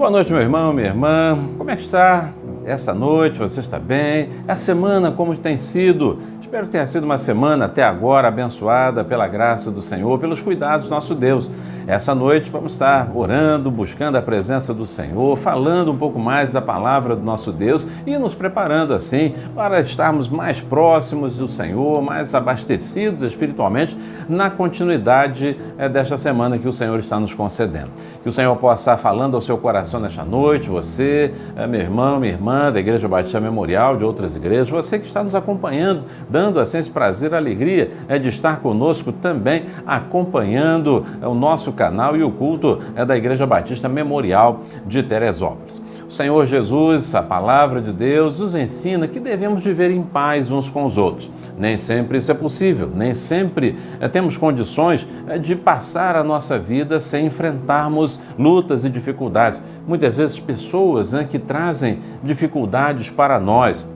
Boa noite, meu irmão, minha irmã. Como é que está essa noite? Você está bem? A semana como tem sido? Espero que tenha sido uma semana até agora abençoada pela graça do Senhor, pelos cuidados do nosso Deus. Essa noite vamos estar orando, buscando a presença do Senhor, falando um pouco mais da palavra do nosso Deus e nos preparando assim para estarmos mais próximos do Senhor, mais abastecidos espiritualmente na continuidade desta semana que o Senhor está nos concedendo. Que o Senhor possa estar falando ao seu coração nesta noite, você, meu irmão, minha irmã da Igreja Batista Memorial, de outras igrejas, você que está nos acompanhando, dando assim esse prazer, a alegria de estar conosco também, acompanhando o nosso canal e o culto da Igreja Batista Memorial de Teresópolis. O Senhor Jesus, a palavra de Deus, nos ensina que devemos viver em paz uns com os outros. Nem sempre isso é possível, nem sempre temos condições de passar a nossa vida sem enfrentarmos lutas e dificuldades. Muitas vezes pessoas que trazem dificuldades para nós,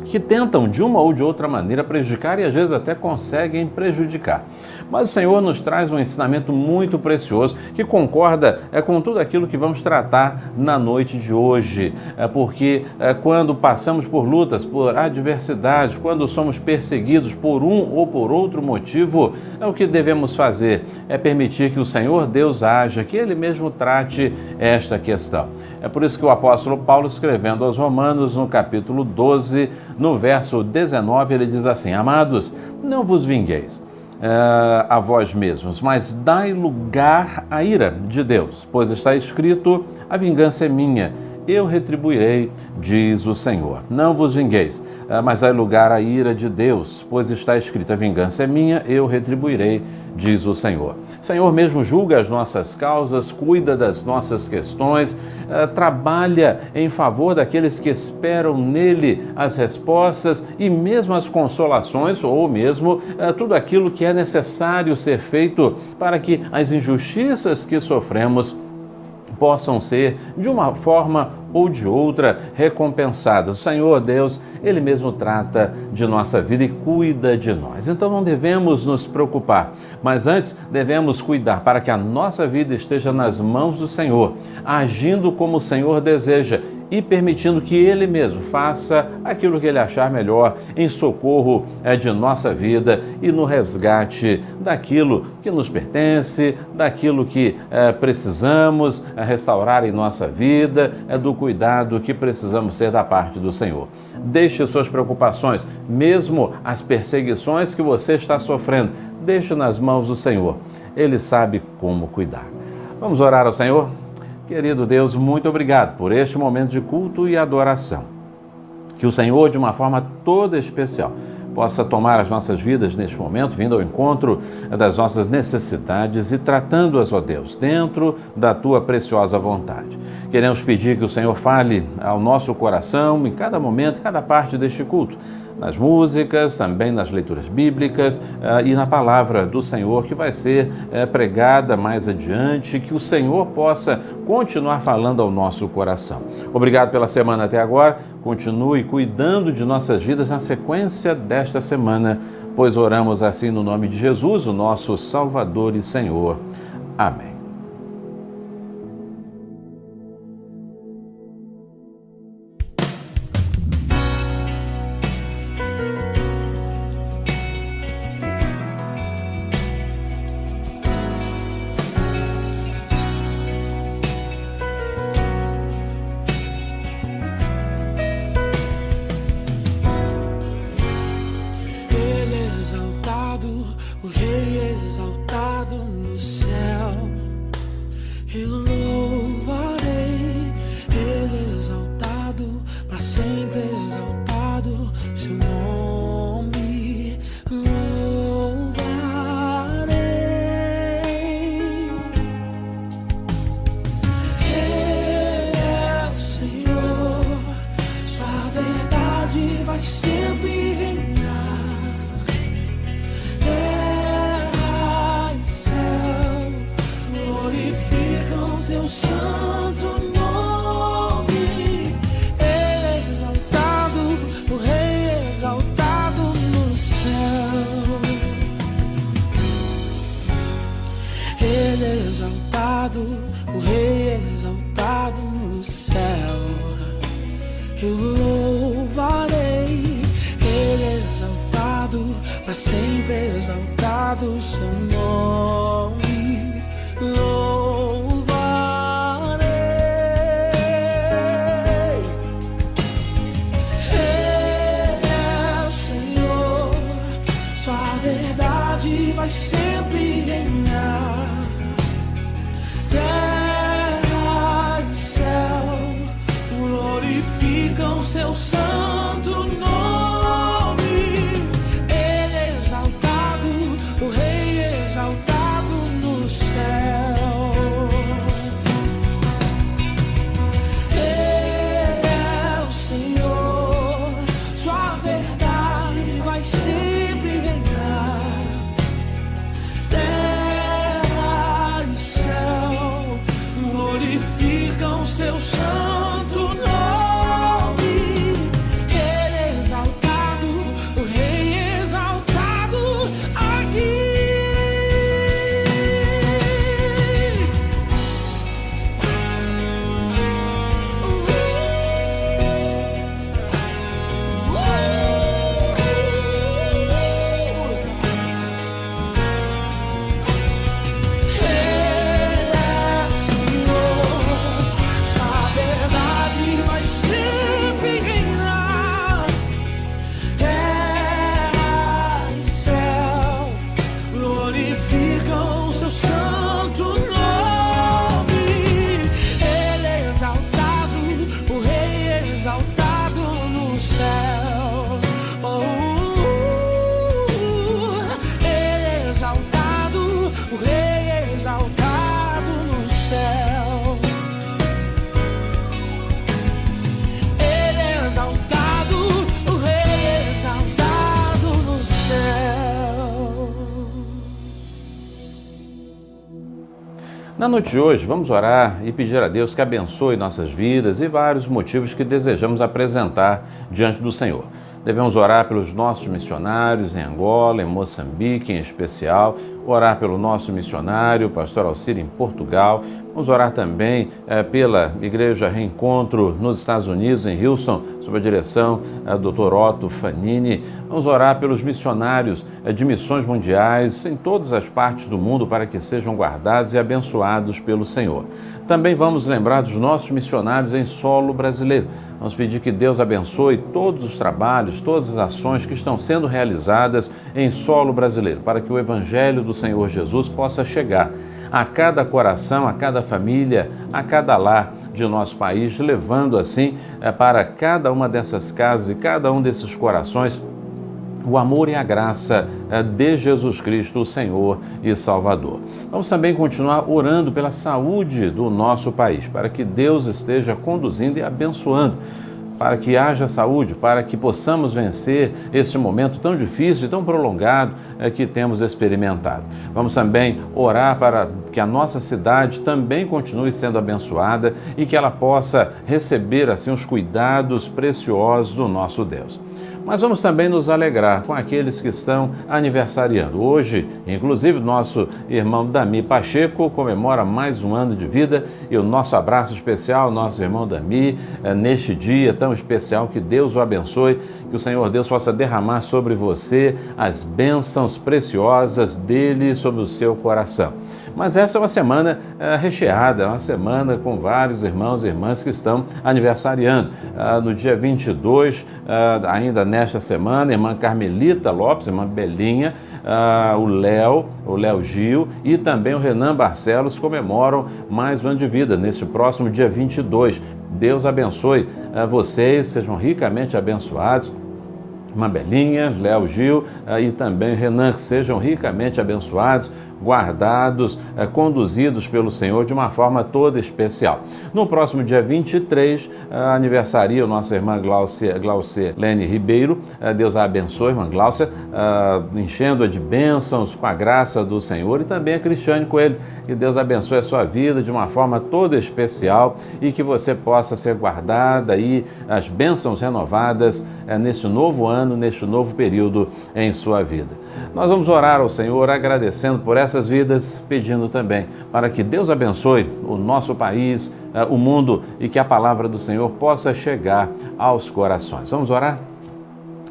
que tentam de uma ou de outra maneira prejudicar e às vezes até conseguem prejudicar. Mas o Senhor nos traz um ensinamento muito precioso que concorda com tudo aquilo que vamos tratar na noite de hoje. Porque quando passamos por lutas, por adversidades, quando somos perseguidos por um ou por outro motivo, o que devemos fazer é permitir que o Senhor Deus haja, que Ele mesmo trate esta questão. É por isso que o apóstolo Paulo, escrevendo aos Romanos, no capítulo 12, no verso 19, ele diz assim: Amados, não vos vingueis a vós mesmos, mas dai lugar à ira de Deus, pois está escrito: a vingança é minha, eu retribuirei, diz o Senhor. Não vos vingueis, mas dai lugar à ira de Deus, pois está escrito: a vingança é minha, eu retribuirei, diz o Senhor. O Senhor mesmo julga as nossas causas, cuida das nossas questões, trabalha em favor daqueles que esperam nele as respostas e mesmo as consolações, ou mesmo tudo aquilo que é necessário ser feito para que as injustiças que sofremos possam ser, de uma forma ou de outra, recompensadas. O Senhor Deus, Ele mesmo trata de nossa vida e cuida de nós. Então não devemos nos preocupar, mas antes devemos cuidar para que a nossa vida esteja nas mãos do Senhor, agindo como o Senhor deseja e permitindo que Ele mesmo faça aquilo que Ele achar melhor em socorro de nossa vida e no resgate daquilo que nos pertence, daquilo que precisamos restaurar em nossa vida, do cuidado que precisamos ter da parte do Senhor. Deixe suas preocupações, mesmo as perseguições que você está sofrendo, deixe nas mãos do Senhor. Ele sabe como cuidar. Vamos orar ao Senhor? Querido Deus, muito obrigado por este momento de culto e adoração. Que o Senhor, de uma forma toda especial, possa tomar as nossas vidas neste momento, vindo ao encontro das nossas necessidades e tratando-as, ó Deus, dentro da Tua preciosa vontade. Queremos pedir que o Senhor fale ao nosso coração em cada momento, em cada parte deste culto, nas músicas, também nas leituras bíblicas e na palavra do Senhor que vai ser pregada mais adiante, que o Senhor possa continuar falando ao nosso coração. Obrigado pela semana até agora, continue cuidando de nossas vidas na sequência desta semana, pois oramos assim no nome de Jesus, o nosso Salvador e Senhor. Amém. O Rei exaltado no céu, eu louvarei. Ele exaltado, para sempre exaltado, seu nome louvarei. Ele é o Senhor, sua verdade vai sempre reinar. Teu santo nome, exaltado, o Rei exaltado no céu. Ele exaltado, o Rei exaltado céu. Eu louvarei, Ele é exaltado, para sempre exaltado o seu nome. Louvarei, Ele é o Senhor, sua verdade vai sempre reinar. Terra e céu glorificam seu santo nome. Ele é exaltado, o Rei exaltado no céu. Ele é o Senhor, sua verdade vai sempre reinar. Terra e céu glorificam seu santo nome. Ele é exaltado, o Rei exaltado aqui. Ele é o Senhor, sua verdade vai sempre reinar. Terra e céu glorificam seu santo nome. Ele é exaltado, o Rei exaltado no céu. Ele é exaltado, o Rei exaltado no céu. Ele é exaltado, o Rei exaltado no céu. Na noite de hoje, vamos orar e pedir a Deus que abençoe nossas vidas e vários motivos que desejamos apresentar diante do Senhor. Devemos orar pelos nossos missionários em Angola, em Moçambique em especial, orar pelo nosso missionário, pastor Alcir, em Portugal. Vamos orar também pela Igreja Reencontro nos Estados Unidos, em Houston, sob a direção do Dr. Otto Fanini. Vamos orar pelos missionários de missões mundiais em todas as partes do mundo para que sejam guardados e abençoados pelo Senhor. Também vamos lembrar dos nossos missionários em solo brasileiro. Vamos pedir que Deus abençoe todos os trabalhos, todas as ações que estão sendo realizadas em solo brasileiro, para que o Evangelho do Senhor Jesus possa chegar a cada coração, a cada família, a cada lar de nosso país, levando assim para cada uma dessas casas e cada um desses corações o amor e a graça de Jesus Cristo, o Senhor e Salvador. Vamos também continuar orando pela saúde do nosso país, para que Deus esteja conduzindo e abençoando, para que haja saúde, para que possamos vencer esse momento tão difícil e tão prolongado que temos experimentado. Vamos também orar para que a nossa cidade também continue sendo abençoada e que ela possa receber assim os cuidados preciosos do nosso Deus. Mas vamos também nos alegrar com aqueles que estão aniversariando. Hoje, inclusive, nosso irmão Dami Pacheco comemora mais um ano de vida e o nosso abraço especial ao nosso irmão Dami neste dia tão especial. Que Deus o abençoe, que o Senhor Deus possa derramar sobre você as bênçãos preciosas dele sobre o seu coração. Mas essa é uma semana recheada, uma semana com vários irmãos e irmãs que estão aniversariando. No dia 22, ainda nesta semana, a irmã Carmelita Lopes, a irmã Belinha, o Léo Gil e também o Renan Barcelos comemoram mais um ano de vida neste próximo dia 22. Deus abençoe vocês, sejam ricamente abençoados. Irmã Belinha, Léo Gil e também Renan, que sejam ricamente abençoados, guardados, conduzidos pelo Senhor de uma forma toda especial. No próximo dia 23, aniversaria a nossa irmã Glaucia Lene Ribeiro. Deus a abençoe, irmã Glaucia, enchendo-a de bênçãos com a graça do Senhor, e também a Cristiane Coelho. Que Deus abençoe a sua vida de uma forma toda especial e que você possa ser guardada e as bênçãos renovadas neste novo ano, neste novo período em sua vida. Nós vamos orar ao Senhor agradecendo por essa essas vidas, pedindo também para que Deus abençoe o nosso país, o mundo e que a palavra do Senhor possa chegar aos corações. Vamos orar?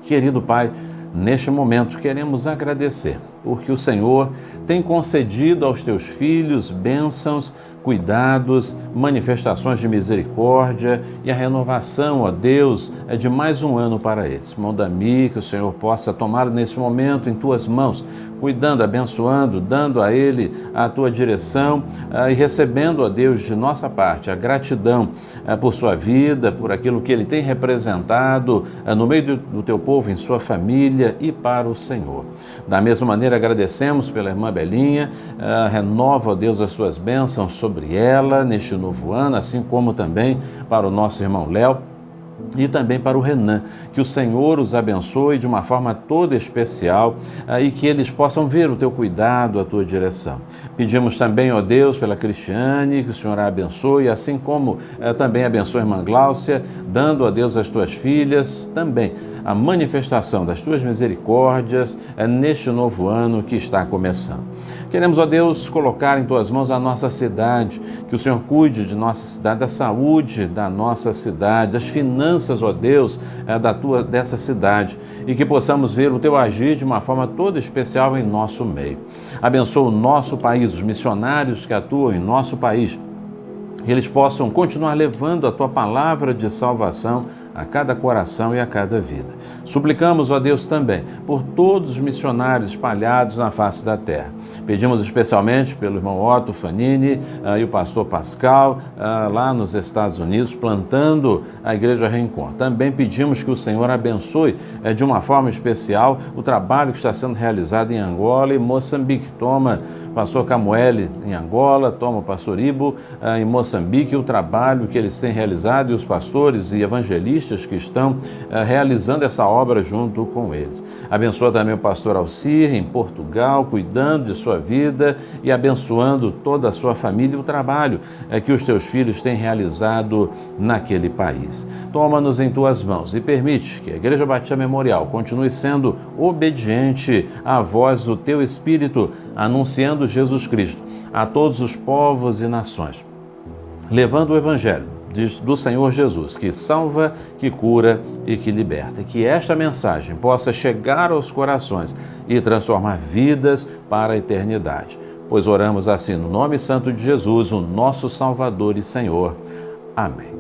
Querido Pai, neste momento queremos agradecer, porque o Senhor tem concedido aos teus filhos bênçãos, cuidados, manifestações de misericórdia e a renovação, ó Deus, de mais um ano para eles. Manda-me que o Senhor possa tomar nesse momento em tuas mãos, cuidando, abençoando, dando a Ele a tua direção e recebendo, ó Deus, de nossa parte a gratidão por sua vida, por aquilo que Ele tem representado no meio do teu povo, em sua família e para o Senhor. Da mesma maneira, agradecemos pela irmã Belinha, renova, ó Deus, as suas bênçãos sobre ela neste novo ano, assim como também para o nosso irmão Léo, e também para o Renan, que o Senhor os abençoe de uma forma toda especial e que eles possam ver o teu cuidado, a tua direção. Pedimos também, ó Deus, pela Cristiane, que o Senhor a abençoe, assim como também abençoe a irmã Gláucia, dando a Deus as tuas filhas também a manifestação das tuas misericórdias neste novo ano que está começando. Queremos, ó Deus, colocar em tuas mãos a nossa cidade, que o Senhor cuide de nossa cidade, da saúde da nossa cidade, das finanças, ó Deus, dessa cidade, e que possamos ver o teu agir de uma forma toda especial em nosso meio. Abençoa o nosso país, os missionários que atuam em nosso país, que eles possam continuar levando a tua palavra de salvação a cada coração e a cada vida. Suplicamos, ó Deus, também por todos os missionários espalhados na face da terra. Pedimos especialmente pelo irmão Otto Fanini e o pastor Pascal, lá nos Estados Unidos, plantando a Igreja Reencontro. Também pedimos que o Senhor abençoe de uma forma especial o trabalho que está sendo realizado em Angola e Moçambique. Toma o pastor Camuele em Angola, toma o pastor Ibo em Moçambique, o trabalho que eles têm realizado e os pastores e evangelistas que estão realizando essa obra junto com eles. Abençoa também o pastor Alcir em Portugal, cuidando de sua vida e abençoando toda a sua família e o trabalho que os teus filhos têm realizado naquele país. Toma-nos em tuas mãos e permite que a Igreja Batista Memorial continue sendo obediente à voz do teu Espírito, anunciando Jesus Cristo a todos os povos e nações, levando o Evangelho do Senhor Jesus, que salva, que cura e que liberta. E que esta mensagem possa chegar aos corações e transformar vidas para a eternidade. Pois oramos assim no nome santo de Jesus, o nosso Salvador e Senhor. Amém.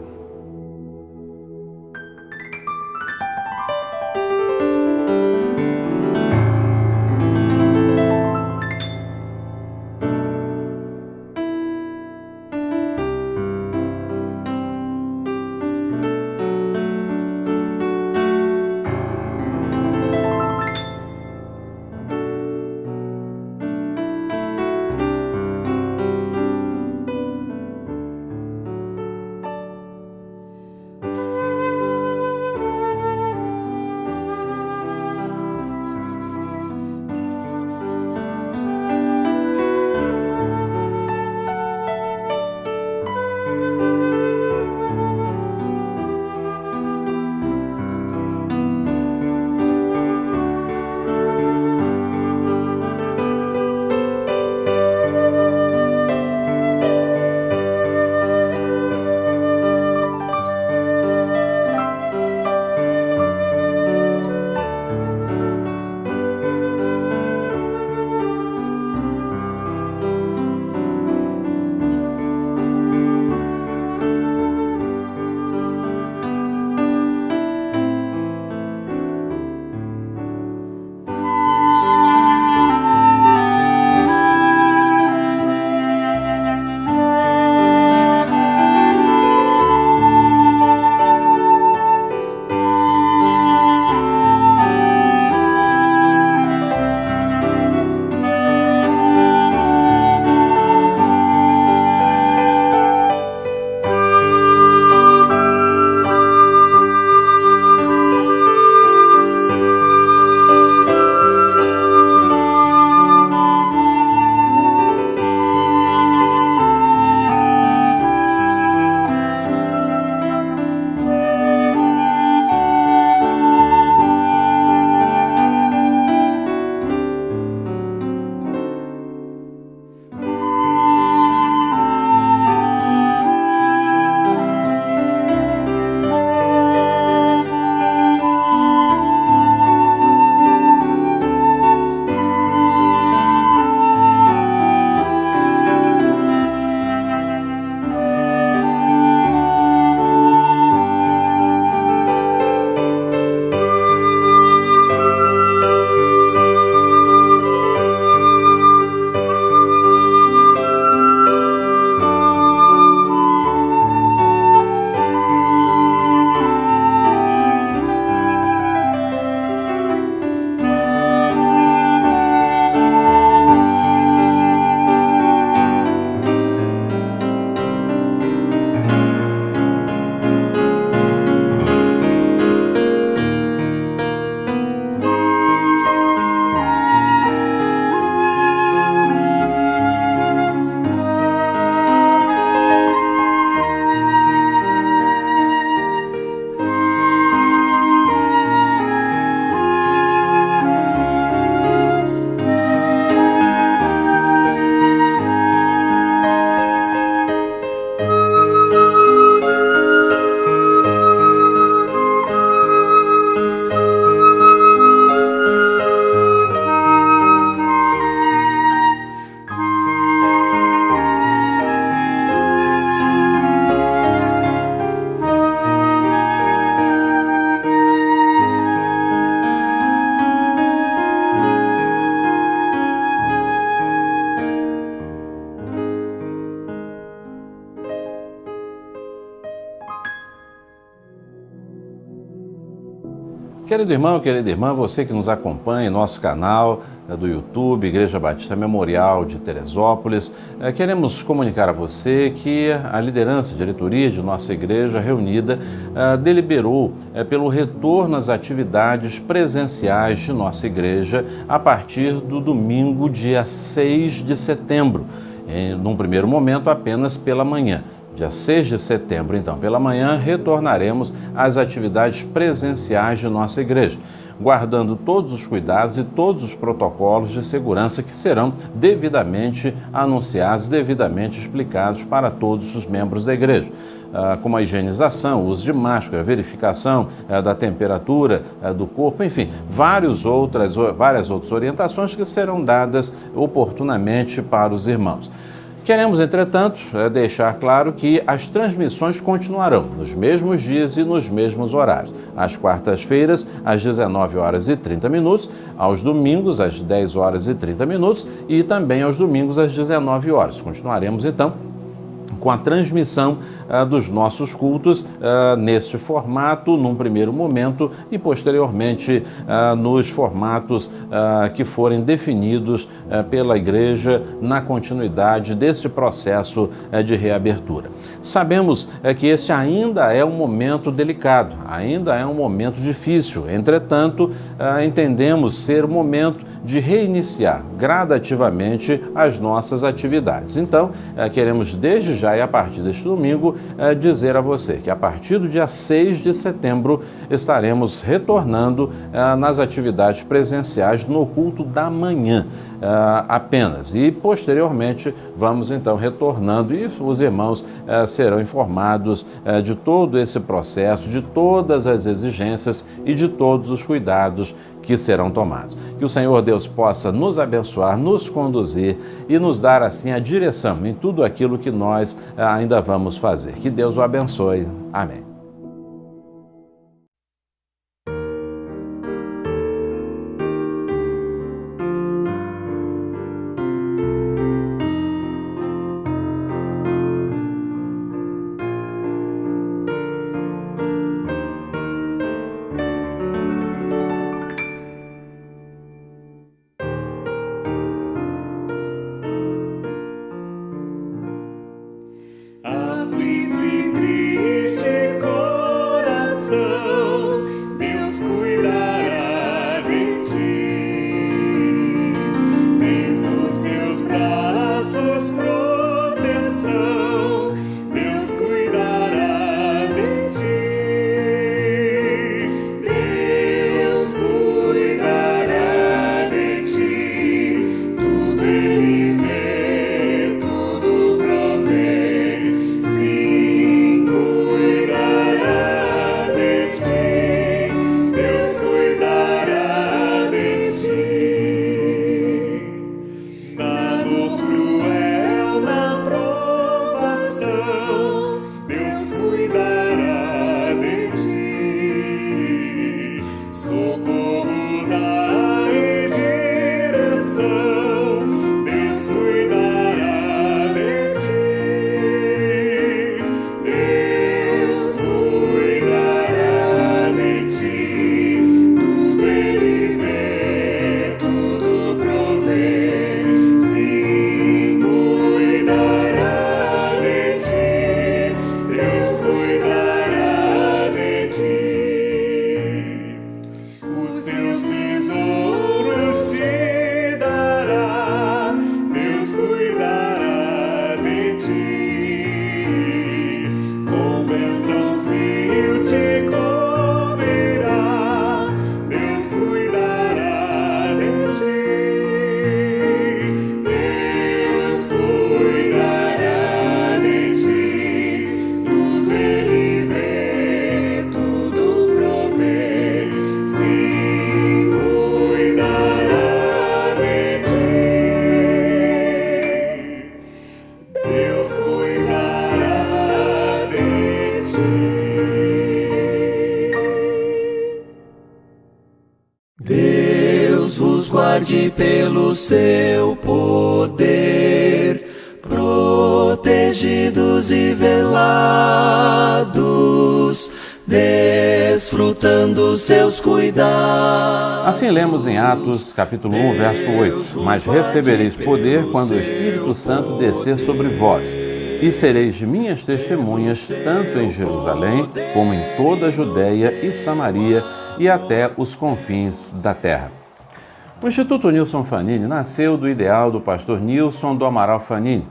Querido irmão, querida irmã, você que nos acompanha em nosso canal do YouTube, Igreja Batista Memorial de Teresópolis, queremos comunicar a você que a liderança, a diretoria de nossa igreja reunida deliberou pelo retorno às atividades presenciais de nossa igreja a partir do domingo, dia 6 de setembro, num primeiro momento apenas pela manhã. Dia 6 de setembro, então, pela manhã, retornaremos às atividades presenciais de nossa igreja, guardando todos os cuidados e todos os protocolos de segurança que serão devidamente anunciados, devidamente explicados para todos os membros da igreja, como a higienização, o uso de máscara, a verificação da temperatura do corpo, enfim, várias outras orientações que serão dadas oportunamente para os irmãos. Queremos, entretanto, deixar claro que as transmissões continuarão nos mesmos dias e nos mesmos horários. Às quartas-feiras, às 19h30, aos domingos, às 10h30 e também aos domingos, às 19h. Continuaremos, então, com a transmissão dos nossos cultos neste formato, num primeiro momento, e posteriormente nos formatos que forem definidos pela igreja na continuidade deste processo de reabertura. Sabemos que este ainda é um momento delicado, ainda é um momento difícil, entretanto, entendemos ser o momento de reiniciar gradativamente as nossas atividades. Então, queremos desde já e a partir deste domingo dizer a você que a partir do dia 6 de setembro estaremos retornando nas atividades presenciais no culto da manhã apenas, e posteriormente vamos então retornando e os irmãos serão informados de todo esse processo, de todas as exigências e de todos os cuidados que serão tomados. Que o Senhor Deus possa nos abençoar, nos conduzir e nos dar assim a direção em tudo aquilo que nós ainda vamos fazer. Que Deus o abençoe. Amém. Aflito e triste coração, Deus cuidará de ti. Tens nos teus braços proteção, Deus cuidará de ti. Deus cuidará de ti, tudo Ele vê, tudo provê. Socorro dá em direção, Deus cuidará de ti. Deus cuidará de ti, tudo Ele vê, tudo provê. Sim, cuidará de ti, Deus cuidará de ti. Os seus tesouros te dará, Deus cuidará de ti. Com bênçãos mil te cobrirá, Deus cuidará de ti. Deus cuidará de ti, tudo Ele vê, tudo provê. Sim, cuidará de ti. Deus cuidará de ti. Deus vos guarde pelo seu poder, protegidos e velados desfrutando seus cuidados. Assim lemos em Atos, capítulo 1, verso 8. Mas recebereis poder quando o Espírito Santo descer sobre vós, e sereis minhas testemunhas, tanto em Jerusalém, como em toda a Judéia e Samaria, e até os confins da terra. O Instituto Nilson Fanini nasceu do ideal do pastor Nilson do Amaral Fanini,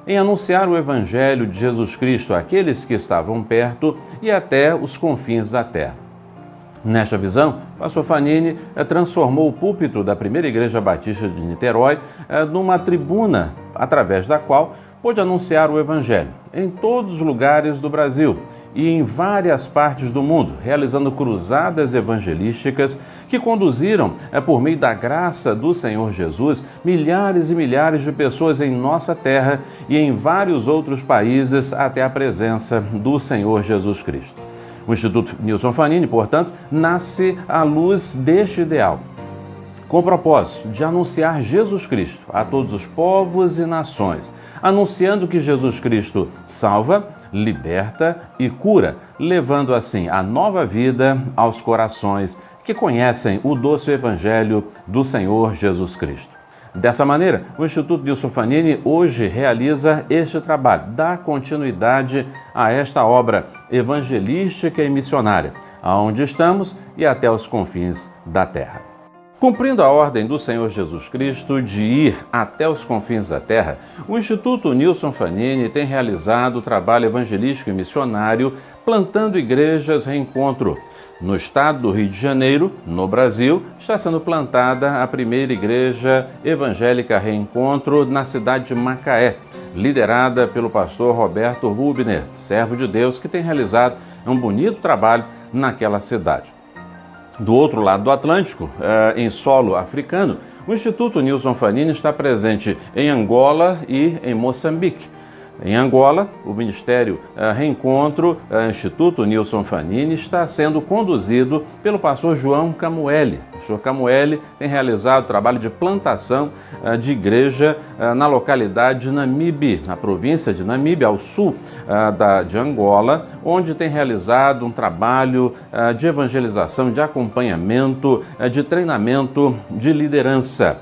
em anunciar o Evangelho de Jesus Cristo àqueles que estavam perto e até os confins da terra. Nesta visão, o pastor Fanini transformou o púlpito da primeira Igreja Batista de Niterói numa tribuna, através da qual pôde anunciar o Evangelho em todos os lugares do Brasil e em várias partes do mundo, realizando cruzadas evangelísticas que conduziram, por meio da graça do Senhor Jesus, milhares e milhares de pessoas em nossa terra e em vários outros países até a presença do Senhor Jesus Cristo. O Instituto Nilson Fanini, portanto, nasce à luz deste ideal, com o propósito de anunciar Jesus Cristo a todos os povos e nações, anunciando que Jesus Cristo salva, liberta e cura, levando assim a nova vida aos corações que conhecem o doce Evangelho do Senhor Jesus Cristo. Dessa maneira, o Instituto Nilson Fanini hoje realiza este trabalho, dá continuidade a esta obra evangelística e missionária, aonde estamos e até os confins da terra. Cumprindo a ordem do Senhor Jesus Cristo de ir até os confins da terra, o Instituto Nilson Fanini tem realizado o trabalho evangelístico e missionário plantando igrejas Reencontro. No estado do Rio de Janeiro, no Brasil, está sendo plantada a primeira igreja evangélica Reencontro na cidade de Macaé, liderada pelo pastor Roberto Rubner, servo de Deus que tem realizado um bonito trabalho naquela cidade. Do outro lado do Atlântico, em solo africano, o Instituto Nilson Fanini está presente em Angola e em Moçambique. Em Angola, o Ministério Reencontro, Instituto Nilson Fanini, está sendo conduzido pelo pastor João Camueli. O pastor Camueli tem realizado trabalho de plantação de igreja na localidade de Namibe, na província de Namibe, ao sul de Angola, onde tem realizado um trabalho de evangelização, de acompanhamento, de treinamento, de liderança.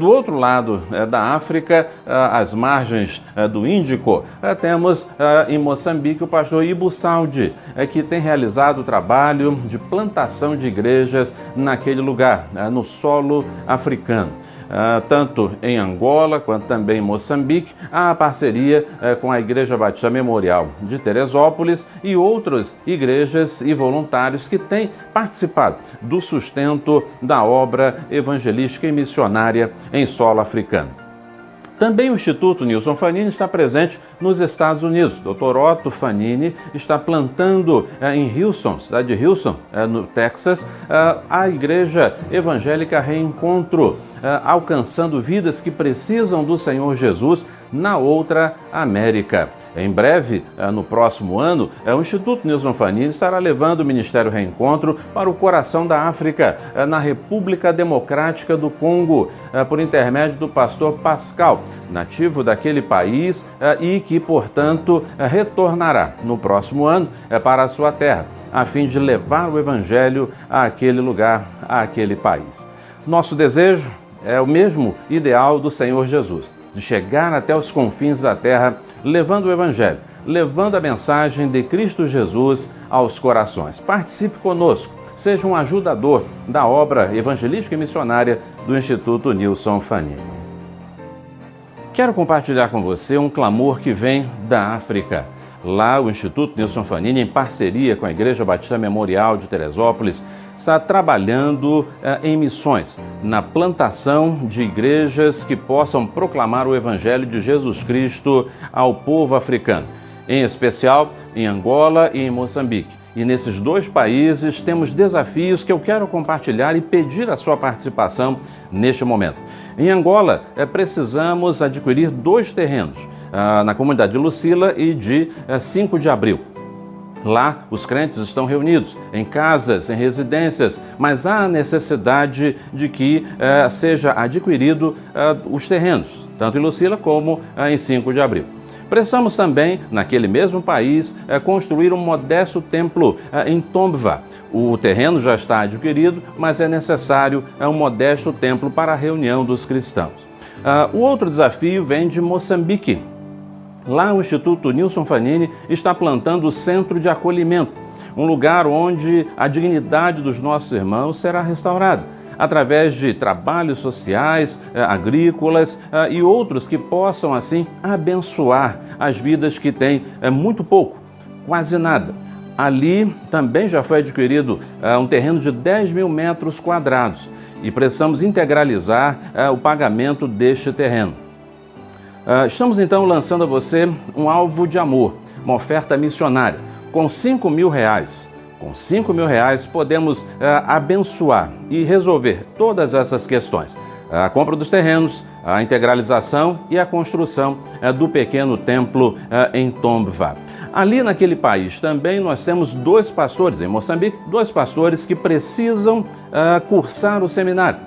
Do outro lado da África, às margens do Índico, temos em Moçambique o pastor Ibu Saudi, que tem realizado o trabalho de plantação de igrejas naquele lugar, no solo africano. Tanto em Angola quanto também em Moçambique, há a parceria com a Igreja Batista Memorial de Teresópolis e outras igrejas e voluntários que têm participado do sustento da obra evangelística e missionária em solo africano. Também o Instituto Nilson Fanini está presente nos Estados Unidos. Dr. Otto Fanini está plantando em Houston, cidade de Houston, no Texas, a Igreja Evangélica Reencontro, alcançando vidas que precisam do Senhor Jesus na outra América. Em breve, no próximo ano, o Instituto Nilson Fanini estará levando o Ministério Reencontro para o coração da África, na República Democrática do Congo, por intermédio do pastor Pascal, nativo daquele país e que, portanto, retornará no próximo ano para a sua terra, a fim de levar o Evangelho àquele lugar, àquele país. Nosso desejo é o mesmo ideal do Senhor Jesus, de chegar até os confins da terra, levando o Evangelho, levando a mensagem de Cristo Jesus aos corações. Participe conosco, seja um ajudador da obra evangelística e missionária do Instituto Nilson Fanini. Quero compartilhar com você um clamor que vem da África. Lá, o Instituto Nilson Fanini, em parceria com a Igreja Batista Memorial de Teresópolis, está trabalhando em missões, na plantação de igrejas que possam proclamar o Evangelho de Jesus Cristo ao povo africano, em especial em Angola e em Moçambique. E nesses dois países temos desafios que eu quero compartilhar e pedir a sua participação neste momento. Em Angola, precisamos adquirir 2 terrenos, na comunidade de Lucila e de 5 de Abril. Lá, os crentes estão reunidos em casas, em residências, mas há necessidade de que seja adquirido os terrenos, tanto em Lucila como em 5 de Abril. Precisamos também, naquele mesmo país, construir um modesto templo em Tombva. O terreno já está adquirido, mas é necessário um modesto templo para a reunião dos cristãos. O outro desafio vem de Moçambique. Lá o Instituto Nilson Fanini está plantando o Centro de Acolhimento, um lugar onde a dignidade dos nossos irmãos será restaurada, através de trabalhos sociais, agrícolas e outros que possam, assim, abençoar as vidas que têm muito pouco, quase nada. Ali também já foi adquirido um terreno de 10 mil metros quadrados e precisamos integralizar o pagamento deste terreno. Estamos então lançando a você um alvo de amor, uma oferta missionária, com R$5.000. Com R$5.000 podemos abençoar e resolver todas essas questões. A compra dos terrenos, a integralização e a construção do pequeno templo em Tombva. Ali naquele país também nós temos 2 pastores, em Moçambique, 2 pastores que precisam cursar o seminário.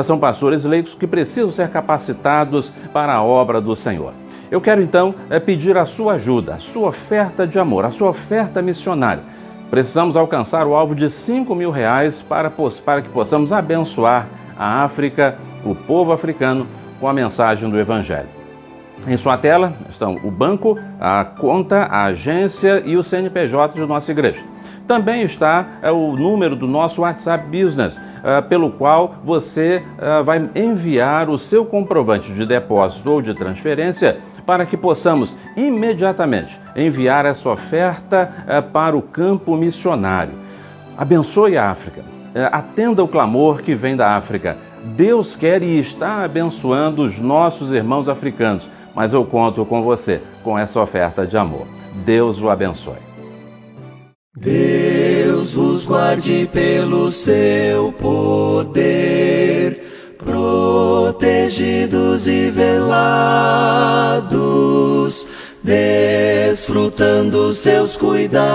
São pastores leigos que precisam ser capacitados para a obra do Senhor. Eu quero então pedir a sua ajuda, a sua oferta de amor, a sua oferta missionária. Precisamos alcançar o alvo de R$5.000 para que possamos abençoar a África, o povo africano, com a mensagem do Evangelho. Em sua tela estão o banco, a conta, a agência e o CNPJ de nossa igreja. Também está o número do nosso WhatsApp Business, pelo qual você vai enviar o seu comprovante de depósito ou de transferência para que possamos imediatamente enviar essa oferta para o campo missionário. Abençoe a África, atenda o clamor que vem da África. Deus quer e está abençoando os nossos irmãos africanos, mas eu conto com você, com essa oferta de amor. Deus o abençoe. Deus vos guarde pelo seu poder, protegidos e velados, desfrutando seus cuidados.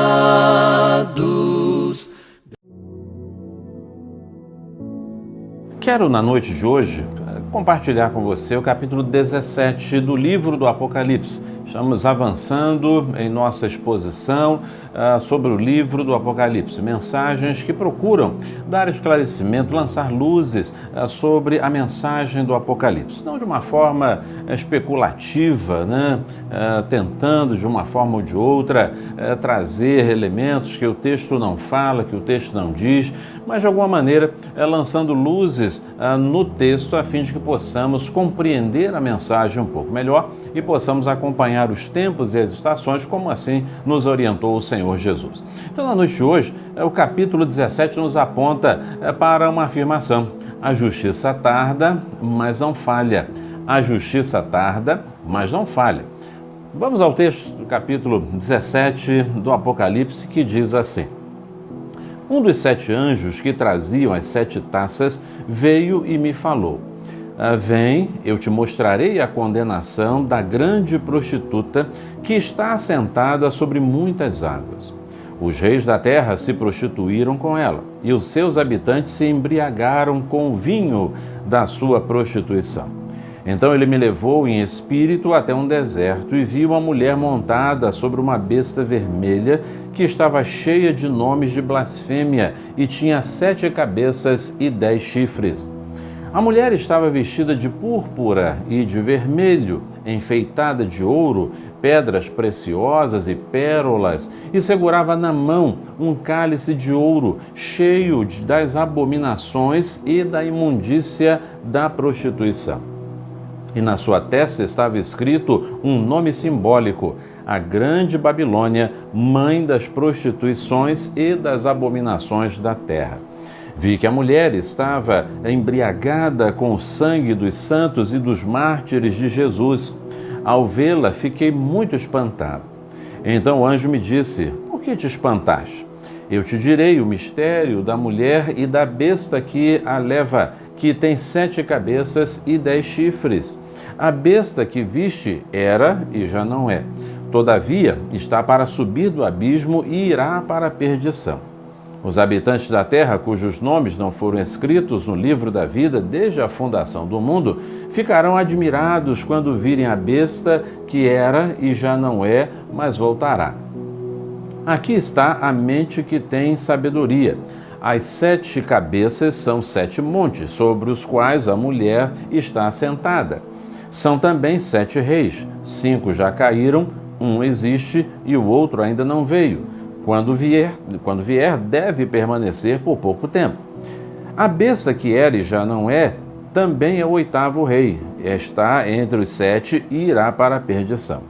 Quero, na noite de hoje, compartilhar com você o capítulo 17 do livro do Apocalipse. Estamos avançando em nossa exposição sobre o livro do Apocalipse, mensagens que procuram dar esclarecimento, lançar luzes sobre a mensagem do Apocalipse, não de uma forma especulativa, né? Tentando de uma forma ou de outra trazer elementos que o texto não fala, que o texto não diz, mas de alguma maneira lançando luzes no texto a fim de que possamos compreender a mensagem um pouco melhor e possamos acompanhar os tempos e as estações, como assim nos orientou o Senhor Jesus. Então, na noite de hoje, o capítulo 17 nos aponta para uma afirmação: a justiça tarda, mas não falha. A justiça tarda, mas não falha. Vamos ao texto do capítulo 17 do Apocalipse, que diz assim: um dos 7 anjos que traziam as 7 taças veio e me falou: vem, eu te mostrarei a condenação da grande prostituta que está assentada sobre muitas águas. Os reis da terra se prostituíram com ela, e os seus habitantes se embriagaram com o vinho da sua prostituição. Então ele me levou em espírito até um deserto e vi uma mulher montada sobre uma besta vermelha que estava cheia de nomes de blasfêmia e tinha 7 cabeças e 10 chifres. A mulher estava vestida de púrpura e de vermelho, enfeitada de ouro, pedras preciosas e pérolas, e segurava na mão um cálice de ouro cheio das abominações e da imundícia da prostituição. E na sua testa estava escrito um nome simbólico: a Grande Babilônia, mãe das prostituições e das abominações da terra. Vi que a mulher estava embriagada com o sangue dos santos e dos mártires de Jesus. Ao vê-la, fiquei muito espantado. Então o anjo me disse: por que te espantaste? Eu te direi o mistério da mulher e da besta que a leva, que tem 7 cabeças e 10 chifres. A besta que viste era e já não é. Todavia, está para subir do abismo e irá para a perdição. Os habitantes da terra, cujos nomes não foram escritos no livro da vida desde a fundação do mundo, ficarão admirados quando virem a besta que era e já não é, mas voltará. Aqui está a mente que tem sabedoria. As 7 cabeças são 7 montes, sobre os quais a mulher está assentada. São também 7 reis. 5 já caíram, um existe e o outro ainda não veio. Quando vier, deve permanecer por pouco tempo. A besta que era e já não é, também é o 8º rei. Está entre os 7 e irá para a perdição.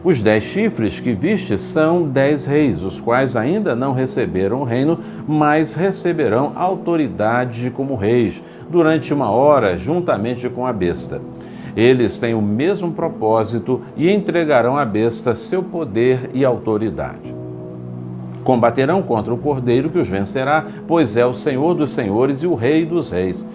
Os 10 chifres que viste são 10 reis, os quais ainda não receberam o reino, mas receberão autoridade como reis, durante 1 hora, juntamente com a besta. Eles têm o mesmo propósito e entregarão à besta seu poder e autoridade. Combaterão contra o Cordeiro que os vencerá, pois é o Senhor dos senhores e o Rei dos reis.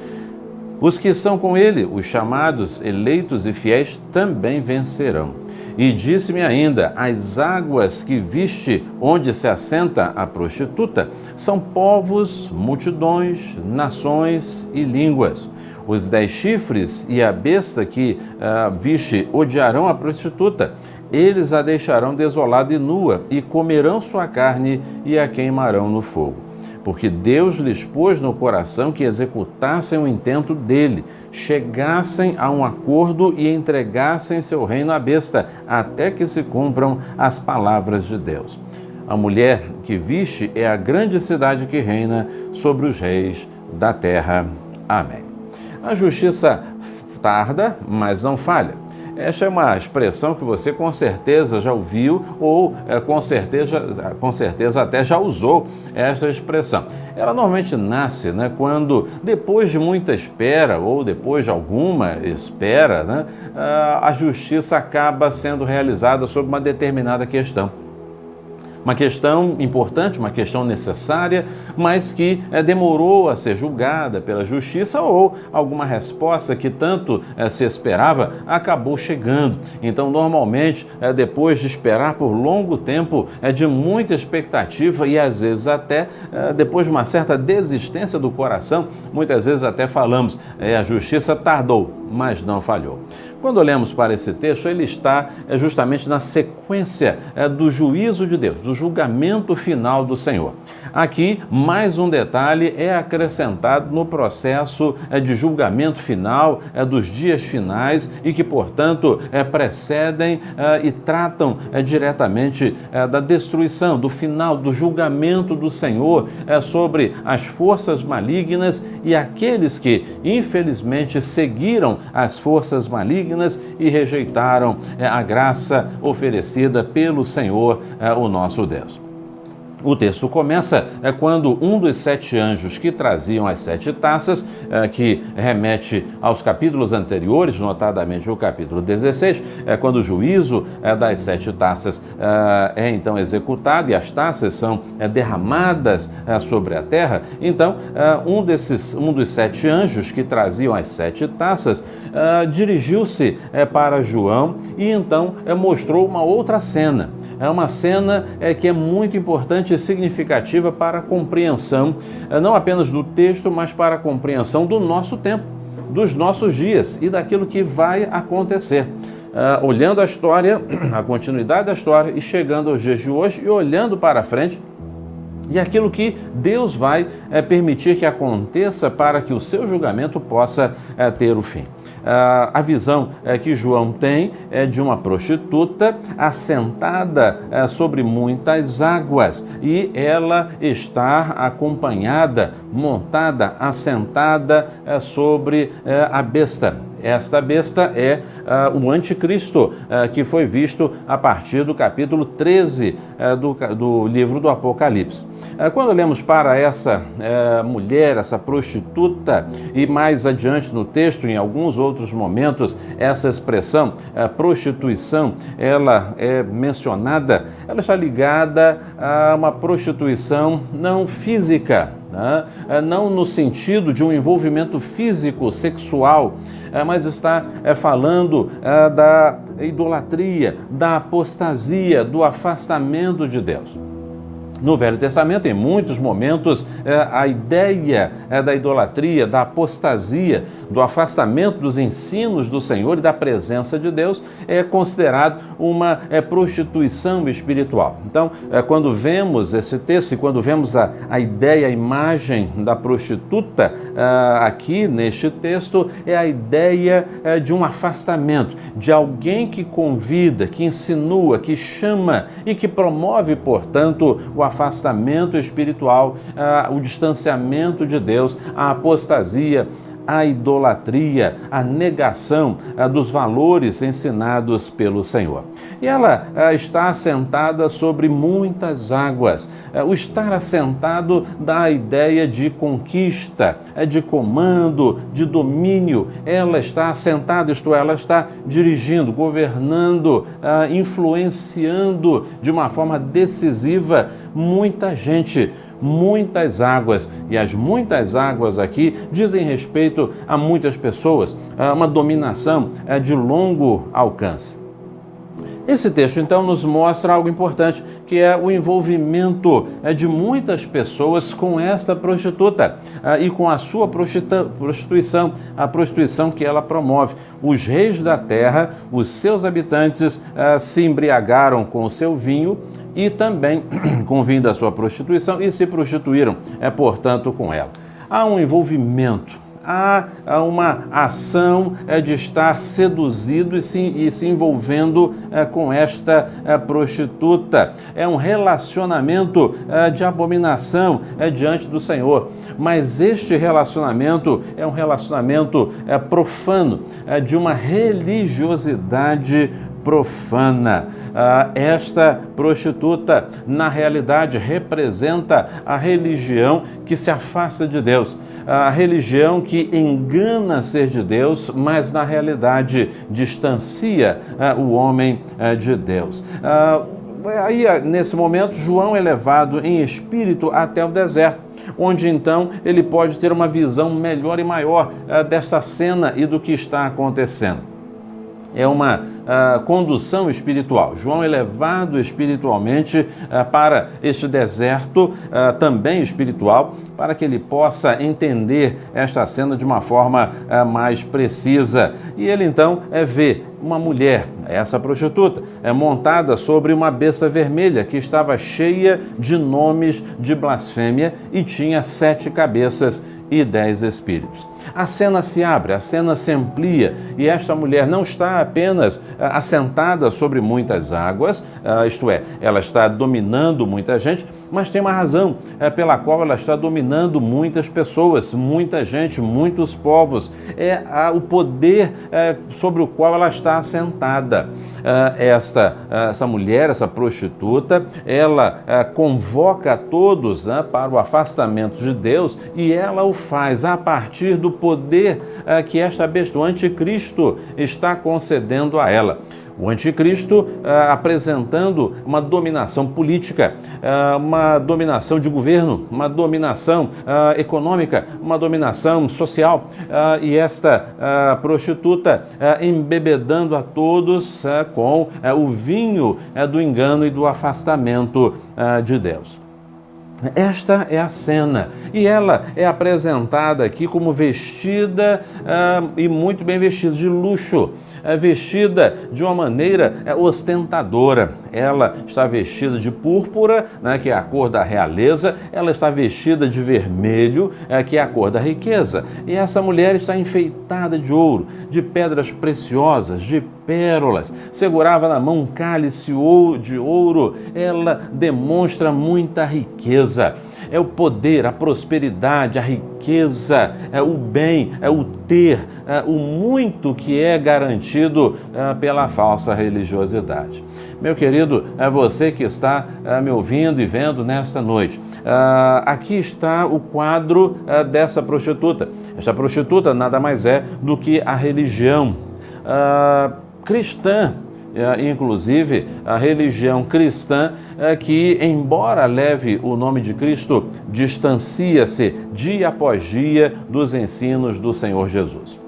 Os que estão com ele, os chamados, eleitos e fiéis, também vencerão. E disse-me ainda: as águas que viste onde se assenta a prostituta são povos, multidões, nações e línguas. Os 10 chifres e a besta que viste odiarão a prostituta. Eles a deixarão desolada e nua, e comerão sua carne e a queimarão no fogo. Porque Deus lhes pôs no coração que executassem o intento dele, chegassem a um acordo e entregassem seu reino à besta, até que se cumpram as palavras de Deus. A mulher que viste é a grande cidade que reina sobre os reis da terra. Amém. A justiça tarda, mas não falha. Esta é uma expressão que você com certeza já ouviu ou com certeza até já usou esta expressão. Ela normalmente nasce quando, depois de muita espera ou depois de alguma espera, a justiça acaba sendo realizada sobre uma determinada questão. Uma questão importante, uma questão necessária, mas que demorou a ser julgada pela justiça ou alguma resposta que tanto se esperava acabou chegando. Então, normalmente, depois de esperar por longo tempo, de muita expectativa e às vezes até depois de uma certa desistência do coração, muitas vezes até falamos, a justiça tardou, mas não falhou. Quando olhamos para esse texto, ele está justamente na sequência do juízo de Deus, do julgamento final do Senhor. Aqui, mais um detalhe é acrescentado no processo de julgamento final, dos dias finais e que, portanto, precedem e tratam diretamente da destruição, do final, do julgamento do Senhor sobre as forças malignas e aqueles que, infelizmente, seguiram as forças malignas e rejeitaram a graça oferecida pelo Senhor, o nosso Deus. O texto começa quando um dos 7 anjos que traziam as 7 taças, que remete aos capítulos anteriores, notadamente o capítulo 16, quando o juízo das 7 taças é então executado e as taças são derramadas sobre a terra. Então, um dos 7 anjos que traziam as 7 taças dirigiu-se para João e então mostrou uma outra cena. É uma cena que é muito importante e significativa para a compreensão, não apenas do texto, mas para a compreensão do nosso tempo, dos nossos dias e daquilo que vai acontecer. Olhando a história, a continuidade da história e chegando aos dias de hoje e olhando para frente, e aquilo que Deus vai permitir que aconteça para que o seu julgamento possa ter o fim. A visão que João tem é de uma prostituta assentada sobre muitas águas e ela está acompanhada, montada, assentada sobre a besta. Esta besta é o anticristo, que foi visto a partir do capítulo 13 do livro do Apocalipse. Quando olhamos para essa mulher, essa prostituta, e mais adiante no texto, em alguns outros momentos, essa expressão, prostituição, ela é mencionada, ela está ligada a uma prostituição não física, não no sentido de um envolvimento físico, sexual, mas está falando da idolatria, da apostasia, do afastamento de Deus. No Velho Testamento, em muitos momentos, a ideia da idolatria, da apostasia, do afastamento dos ensinos do Senhor e da presença de Deus é considerado uma prostituição espiritual. Então, quando vemos esse texto e quando vemos a ideia, a imagem da prostituta aqui neste texto, é a ideia de um afastamento, de alguém que convida, que insinua, que chama e que promove, portanto, o afastamento espiritual, o distanciamento de Deus, a apostasia, a idolatria, a negação dos valores ensinados pelo Senhor. E ela está assentada sobre muitas águas. O estar assentado dá a ideia de conquista, de comando, de domínio. Ela está assentada, isto é, ela está dirigindo, governando, influenciando de uma forma decisiva muita gente, muitas águas, e as muitas águas aqui dizem respeito a muitas pessoas, uma dominação de longo alcance. Esse texto, então, nos mostra algo importante, que é o envolvimento de muitas pessoas com esta prostituta e com a sua prostituição, a prostituição que ela promove. Os reis da terra, os seus habitantes, se embriagaram com o seu vinho e também com o vinho da sua prostituição e se prostituíram, portanto, com ela. Há um envolvimento, há uma ação de estar seduzido e se envolvendo com esta prostituta. É um relacionamento de abominação diante do Senhor. Mas este relacionamento é um relacionamento profano, de uma religiosidade profana. Esta prostituta, na realidade, representa a religião que se afasta de Deus, a religião que engana ser de Deus, mas na realidade distancia o homem de Deus. Aí, nesse momento, João é levado em espírito até o deserto, onde então ele pode ter uma visão melhor e maior dessa cena e do que está acontecendo. É uma condução espiritual. João é levado espiritualmente para este deserto também espiritual, para que ele possa entender esta cena de uma forma mais precisa. E ele então vê uma mulher, essa prostituta, montada sobre uma besta vermelha que estava cheia de nomes de blasfêmia e tinha 7 cabeças e 10 espíritos. A cena se abre, a cena se amplia e esta mulher não está apenas assentada sobre muitas águas, isto é, ela está dominando muita gente, mas tem uma razão pela qual ela está dominando muitas pessoas, muita gente, muitos povos. É o poder sobre o qual ela está assentada. Essa mulher, essa prostituta, ela convoca a todos para o afastamento de Deus e ela o faz a partir do poder que esta besta, o anticristo, está concedendo a ela. O anticristo apresentando uma dominação política, uma dominação de governo, uma dominação econômica, uma dominação social, e esta prostituta embebedando a todos com o vinho do engano e do afastamento de Deus. Esta é a cena e ela é apresentada aqui como vestida e muito bem vestida, de luxo, vestida de uma maneira ostentadora. Ela está vestida de púrpura, que é a cor da realeza, ela está vestida de vermelho, que é a cor da riqueza. E essa mulher está enfeitada de ouro, de pedras preciosas, de pérolas, segurava na mão um cálice de ouro. Ela demonstra muita riqueza. É o poder, a prosperidade, a riqueza, o bem, o ter, o muito que é garantido pela falsa religiosidade. Meu querido, é você que está me ouvindo e vendo nesta noite. Aqui está o quadro dessa prostituta. Esta prostituta nada mais é do que a religião cristã. Inclusive a religião cristã que, embora leve o nome de Cristo, distancia-se dia após dia dos ensinos do Senhor Jesus.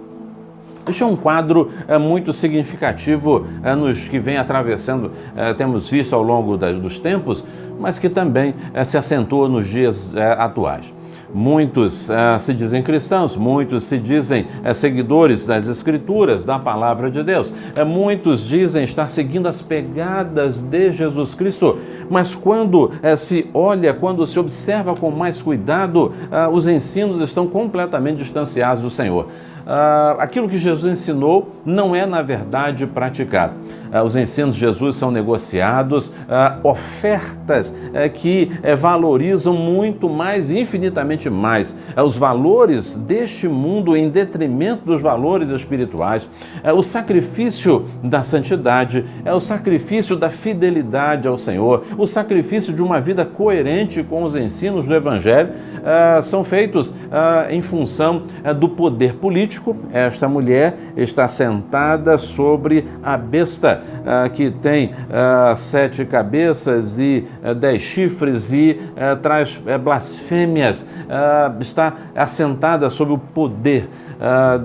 Este é um quadro muito significativo nos que vem atravessando, temos visto ao longo dos tempos, mas que também se acentua nos dias atuais. Muitos se dizem cristãos, muitos se dizem seguidores das Escrituras, da Palavra de Deus. Muitos dizem estar seguindo as pegadas de Jesus Cristo, mas quando se olha, quando se observa com mais cuidado, os ensinos estão completamente distanciados do Senhor. Aquilo que Jesus ensinou não é, na verdade, praticado. Os ensinos de Jesus são negociados, ofertas que valorizam muito mais, infinitamente mais, os valores deste mundo em detrimento dos valores espirituais, o sacrifício da santidade, o sacrifício da fidelidade ao Senhor, o sacrifício de uma vida coerente com os ensinos do Evangelho, são feitos em função do poder político. Esta mulher está sentada sobre a besta, que tem 7 cabeças e 10 chifres e traz blasfêmias, está assentada sobre o poder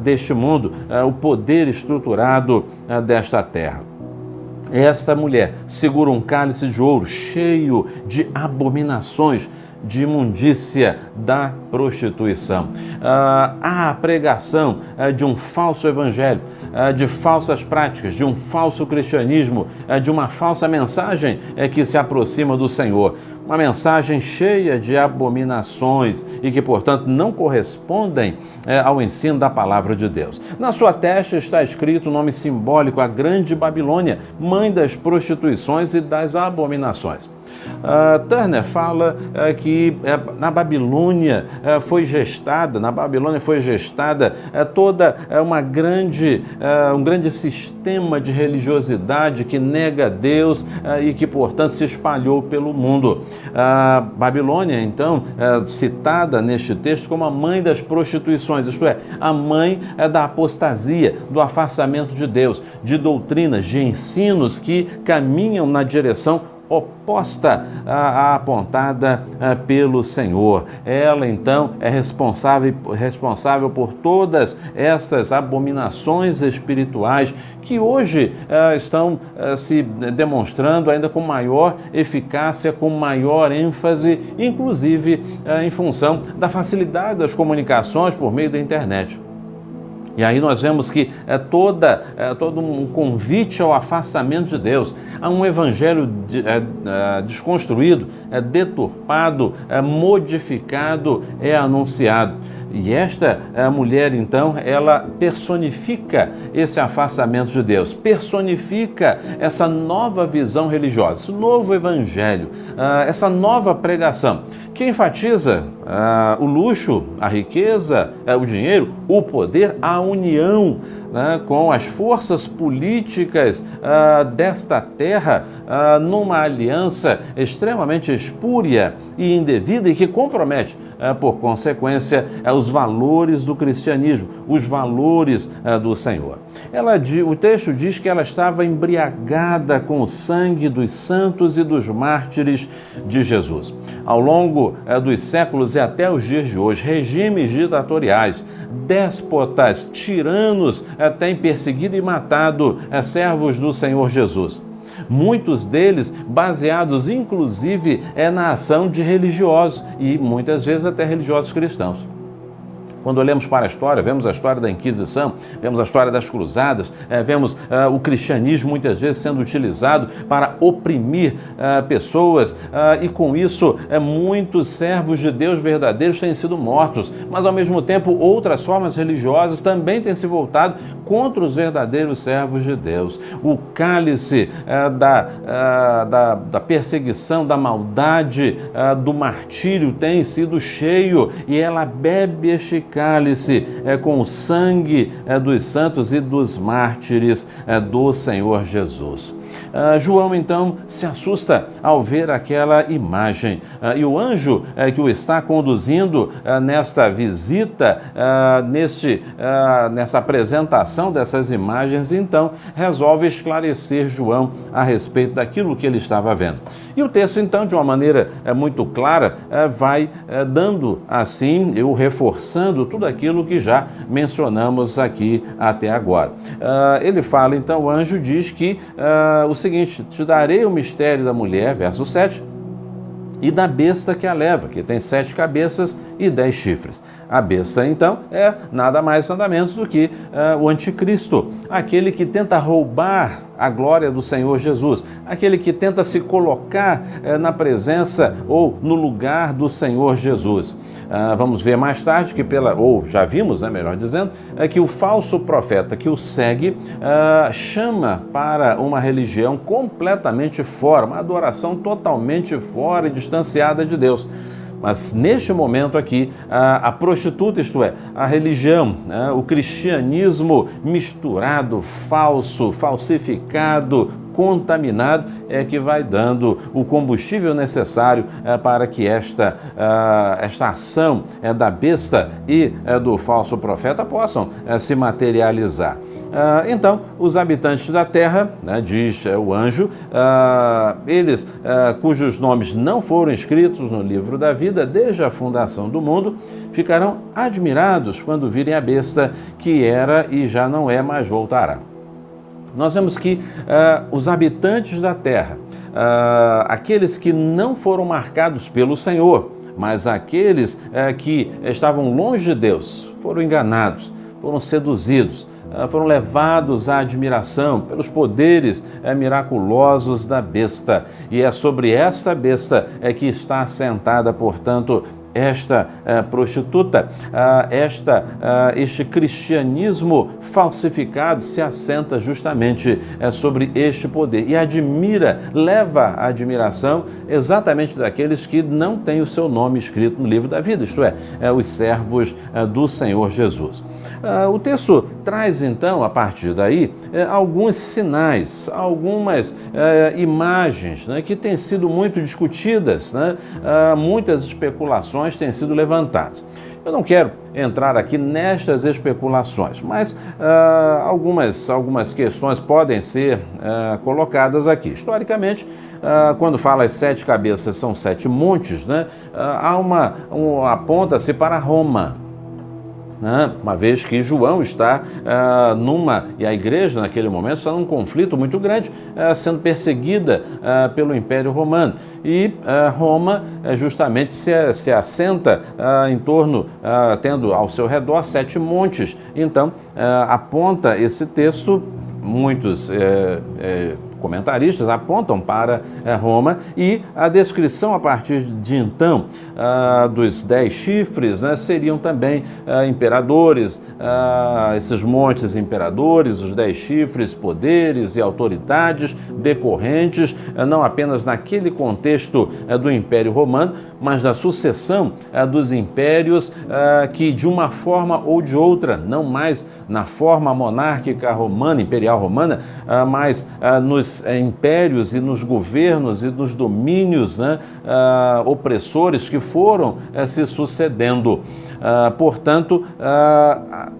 deste mundo, o poder estruturado desta terra. Esta mulher segura um cálice de ouro cheio de abominações, de imundícia da prostituição. A pregação de um falso evangelho, de falsas práticas, de um falso cristianismo, de uma falsa mensagem que se aproxima do Senhor. Uma mensagem cheia de abominações e que, portanto, não correspondem ao ensino da palavra de Deus. Na sua testa está escrito o nome simbólico, a Grande Babilônia, mãe das prostituições e das abominações. Turner fala que na Babilônia foi gestada toda um grande sistema de religiosidade que nega a Deus e que, portanto, se espalhou pelo mundo. A Babilônia, então, citada neste texto como a mãe das prostituições, isto é, a mãe da apostasia, do afastamento de Deus, de doutrinas, de ensinos que caminham na direção oposta à apontada pelo Senhor. Ela, então, é responsável por todas estas abominações espirituais que hoje estão se demonstrando ainda com maior eficácia, com maior ênfase, inclusive em função da facilidade das comunicações por meio da internet. E aí nós vemos que todo um convite ao afastamento de Deus, a um evangelho desconstruído, deturpado, modificado, é anunciado. E esta mulher, então, ela personifica esse afastamento de Deus, personifica essa nova visão religiosa, esse novo evangelho, essa nova pregação, que enfatiza o luxo, a riqueza, o dinheiro, o poder, a união com as forças políticas desta terra, numa aliança extremamente espúria e indevida e que compromete, por consequência, os valores do cristianismo, os valores do Senhor. O texto diz que ela estava embriagada com o sangue dos santos e dos mártires de Jesus. Ao longo dos séculos e até os dias de hoje, regimes ditatoriais, déspotas, tiranos têm perseguido e matado servos do Senhor Jesus. Muitos deles baseados, inclusive, na ação de religiosos e muitas vezes até religiosos cristãos. Quando olhamos para a história, vemos a história da Inquisição, vemos a história das Cruzadas, vemos o cristianismo muitas vezes sendo utilizado para oprimir pessoas e com isso muitos servos de Deus verdadeiros têm sido mortos, mas ao mesmo tempo outras formas religiosas também têm se voltado contra os verdadeiros servos de Deus. O cálice da perseguição, da maldade, do martírio tem sido cheio e ela bebe este cálice com o sangue dos santos e dos mártires do Senhor Jesus. João, então, se assusta ao ver aquela imagem e o anjo que o está conduzindo nesta visita, nessa apresentação dessas imagens, então, resolve esclarecer João a respeito daquilo que ele estava vendo. E o texto, então, de uma maneira muito clara, vai dando, assim, reforçando tudo aquilo que já mencionamos aqui até agora. Ele fala, então, o anjo diz que o seguinte: te darei o mistério da mulher, verso 7, e da besta que a leva, que tem 7 cabeças e 10 chifres. A besta, então, é nada mais, nada menos do que o anticristo, aquele que tenta roubar a glória do Senhor Jesus, aquele que tenta se colocar na presença ou no lugar do Senhor Jesus. Vamos ver mais tarde que já vimos, melhor dizendo, que o falso profeta que o segue chama para uma religião completamente fora, uma adoração totalmente fora e distanciada de Deus. Mas neste momento aqui, a prostituta, isto é, a religião, o cristianismo misturado, falso, falsificado, contaminado, é que vai dando o combustível necessário para que esta ação da besta e do falso profeta possam se materializar. Então, os habitantes da terra, diz o anjo, eles cujos nomes não foram escritos no livro da vida desde a fundação do mundo, ficarão admirados quando virem a besta que era e já não é, mais voltará. Nós vemos que os habitantes da terra, aqueles que não foram marcados pelo Senhor, mas aqueles que estavam longe de Deus, foram enganados, foram seduzidos, foram levados à admiração pelos poderes miraculosos da besta. E é sobre essa besta que está assentada, portanto, esta prostituta, este cristianismo falsificado se assenta justamente sobre este poder e leva a admiração exatamente daqueles que não têm o seu nome escrito no livro da vida, isto é, os servos do Senhor Jesus. O texto traz então, a partir daí, alguns sinais, algumas imagens que têm sido muito discutidas, muitas especulações têm sido levantadas. Eu não quero entrar aqui nestas especulações, mas algumas questões podem ser colocadas aqui. Historicamente, quando fala as 7 cabeças são 7 montes, aponta-se para Roma. Uma vez que João está e a igreja naquele momento está num conflito muito grande, sendo perseguida pelo Império Romano. E Roma justamente se assenta em torno, tendo ao seu redor 7 montes. Então, aponta esse texto, muitos comentaristas apontam para Roma, e a descrição a partir de então dos 10 chifres seriam também imperadores, esses montes imperadores, os 10 chifres, poderes e autoridades decorrentes não apenas naquele contexto do Império Romano, mas da sucessão dos impérios que de uma forma ou de outra, não mais na forma monárquica romana, imperial romana, mas nos impérios e nos governos e nos domínios opressores que foram se sucedendo. Portanto,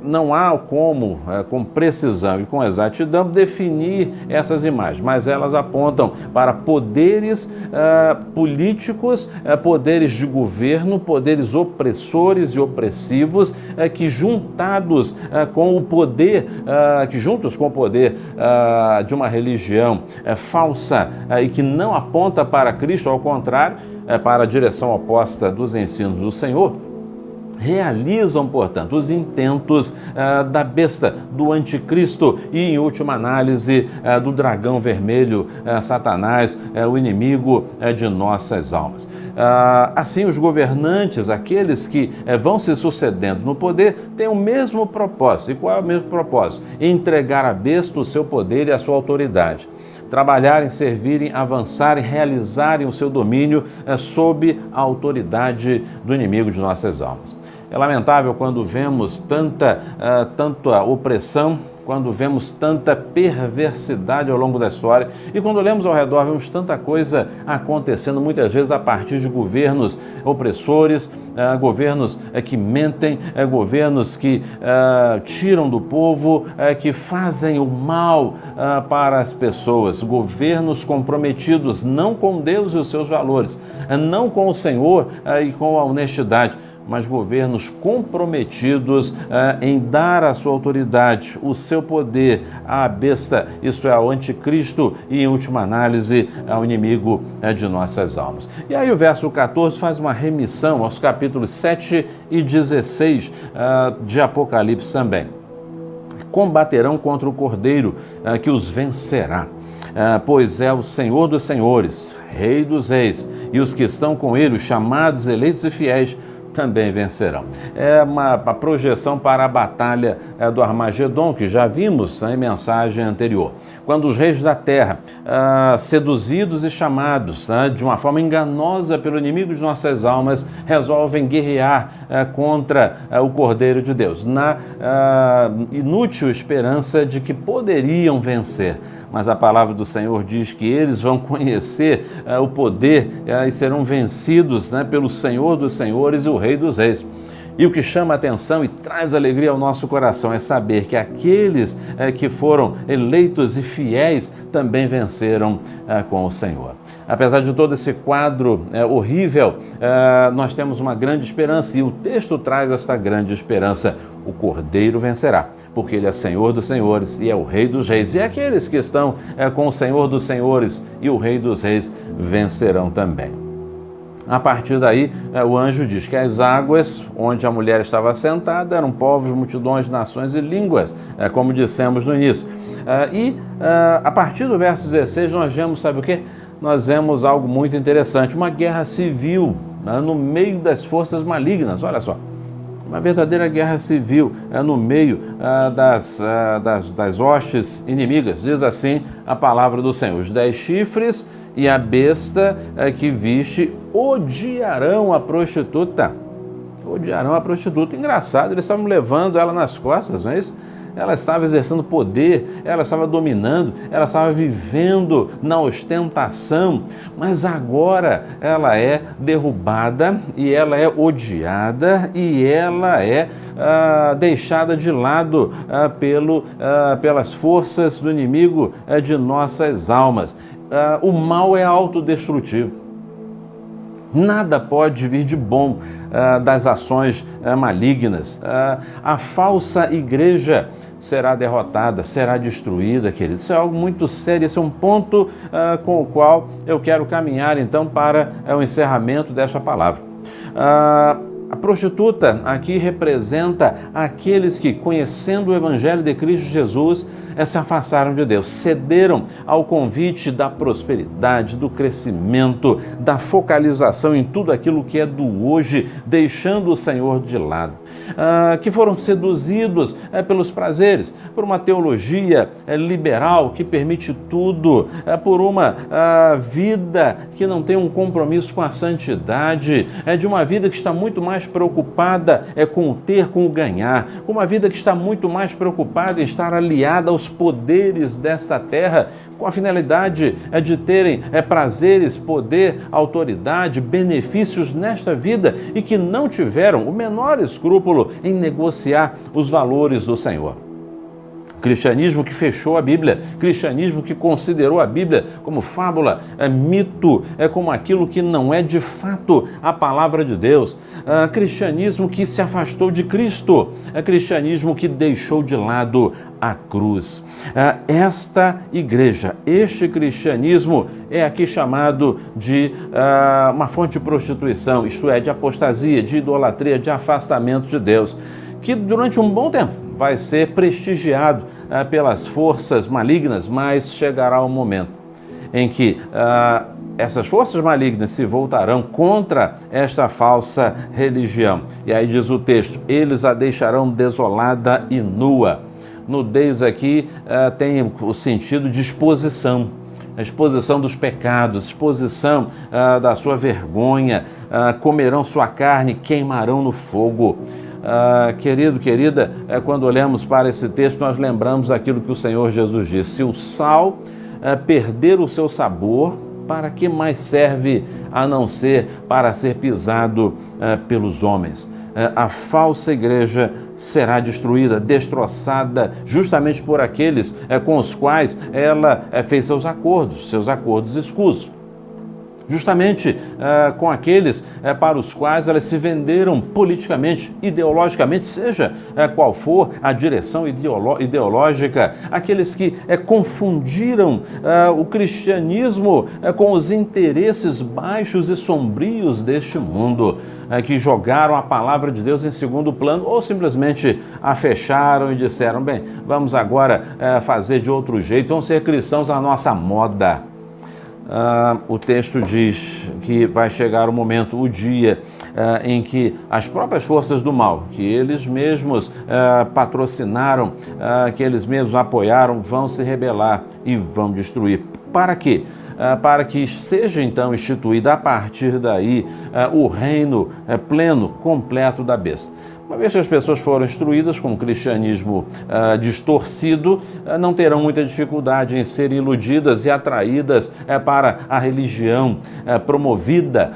não há como, com precisão e com exatidão, definir essas imagens, mas elas apontam para poderes políticos, poderes de governo, poderes opressores e opressivos, que juntos com o poder de uma religião falsa e que não aponta para Cristo, ao contrário, para a direção oposta dos ensinos do Senhor, realizam, portanto, os intentos da besta, do anticristo e, em última análise, do dragão vermelho, Satanás, o inimigo de nossas almas. Assim, os governantes, aqueles que vão se sucedendo no poder, têm o mesmo propósito. E qual é o mesmo propósito? Entregar à besta o seu poder e a sua autoridade. Trabalharem, servirem, avançarem, realizarem o seu domínio sob a autoridade do inimigo de nossas almas. É lamentável quando vemos tanta opressão, quando vemos tanta perversidade ao longo da história e quando olhamos ao redor, vemos tanta coisa acontecendo, muitas vezes a partir de governos opressores, governos que mentem, governos que tiram do povo, que fazem o mal para as pessoas, governos comprometidos não com Deus e os seus valores, não com o Senhor e com a honestidade, mas governos comprometidos em dar a sua autoridade, o seu poder à besta, isto é, ao anticristo e, em última análise, ao inimigo de nossas almas. E aí o verso 14 faz uma remissão aos capítulos 7 e 16 de Apocalipse também. Combaterão contra o Cordeiro que os vencerá, pois é o Senhor dos senhores, Rei dos reis, e os que estão com ele, os chamados, eleitos e fiéis, também vencerão. É uma projeção para a batalha do Armagedon, que já vimos em mensagem anterior. Quando os reis da terra, seduzidos e chamados de uma forma enganosa pelo inimigo de nossas almas, resolvem guerrear contra o Cordeiro de Deus, na inútil esperança de que poderiam vencer. Mas a palavra do Senhor diz que eles vão conhecer o poder e serão vencidos pelo Senhor dos senhores e o Rei dos reis. E o que chama a atenção e traz alegria ao nosso coração é saber que aqueles que foram eleitos e fiéis também venceram com o Senhor. Apesar de todo esse quadro horrível, nós temos uma grande esperança e o texto traz essa grande esperança. O Cordeiro vencerá, porque ele é Senhor dos senhores e é o Rei dos reis. E aqueles que estão com o Senhor dos senhores e o Rei dos reis vencerão também. A partir daí, o anjo diz que as águas onde a mulher estava sentada eram povos, multidões, nações e línguas, como dissemos no início. A partir do verso 16 nós vemos, sabe o quê? Nós vemos algo muito interessante, uma guerra civil no meio das forças malignas, olha só. Uma verdadeira guerra civil no meio das hostes inimigas. Diz assim a palavra do Senhor: os 10 chifres e a besta que viste odiarão a prostituta. Odiarão a prostituta. Engraçado, eles estavam levando ela nas costas, não é isso? Ela estava exercendo poder, ela estava dominando, ela estava vivendo na ostentação, mas agora ela é derrubada e ela é odiada e ela é deixada de lado pelas forças do inimigo de nossas almas. O mal é autodestrutivo. Nada pode vir de bom das ações malignas. A falsa igreja será derrotada, será destruída, queridos. Isso é algo muito sério, esse é um ponto com o qual eu quero caminhar, então, para o encerramento desta palavra. A prostituta aqui representa aqueles que, conhecendo o Evangelho de Cristo Jesus, se afastaram de Deus, cederam ao convite da prosperidade, do crescimento, da focalização em tudo aquilo que é do hoje, deixando o Senhor de lado. Que foram seduzidos pelos prazeres, por uma teologia liberal que permite tudo, por uma vida que não tem um compromisso com a santidade, de uma vida que está muito mais preocupada com o ter, com o ganhar, com uma vida que está muito mais preocupada em estar aliada aos poderes desta terra, com a finalidade de terem prazeres, poder, autoridade, benefícios nesta vida e que não tiveram o menor escrúpulo em negociar os valores do Senhor. Cristianismo que fechou a Bíblia, cristianismo que considerou a Bíblia como fábula, mito, como aquilo que não é de fato a palavra de Deus, cristianismo que se afastou de Cristo, cristianismo que deixou de lado a cruz. Esta igreja, este cristianismo é aqui chamado de uma fonte de prostituição, isto é, de apostasia, de idolatria, de afastamento de Deus, que durante um bom tempo vai ser prestigiado pelas forças malignas, mas chegará um momento em que essas forças malignas se voltarão contra esta falsa religião. E aí diz o texto: eles a deixarão desolada e nua. Nudez aqui tem o sentido de exposição. A exposição dos pecados, exposição da sua vergonha, comerão sua carne, queimarão no fogo. Querido, querida, quando olhamos para esse texto, nós lembramos aquilo que o Senhor Jesus disse: se o sal perder o seu sabor, para que mais serve a não ser para ser pisado pelos homens? A falsa igreja será destruída, destroçada, justamente por aqueles com os quais ela fez seus acordos escusos. justamente com aqueles para os quais elas se venderam politicamente, ideologicamente, seja qual for a direção ideológica, aqueles que confundiram o cristianismo com os interesses baixos e sombrios deste mundo, que jogaram a palavra de Deus em segundo plano ou simplesmente a fecharam e disseram, bem, vamos agora fazer de outro jeito, vamos ser cristãos à nossa moda. O texto diz que vai chegar o momento, o dia, em que as próprias forças do mal, que eles mesmos patrocinaram, que eles mesmos apoiaram, vão se rebelar e vão destruir. Para quê? Para que seja então instituído a partir daí o reino pleno, completo da besta. Uma vez que as pessoas foram instruídas com o cristianismo distorcido, não terão muita dificuldade em serem iludidas e atraídas para a religião promovida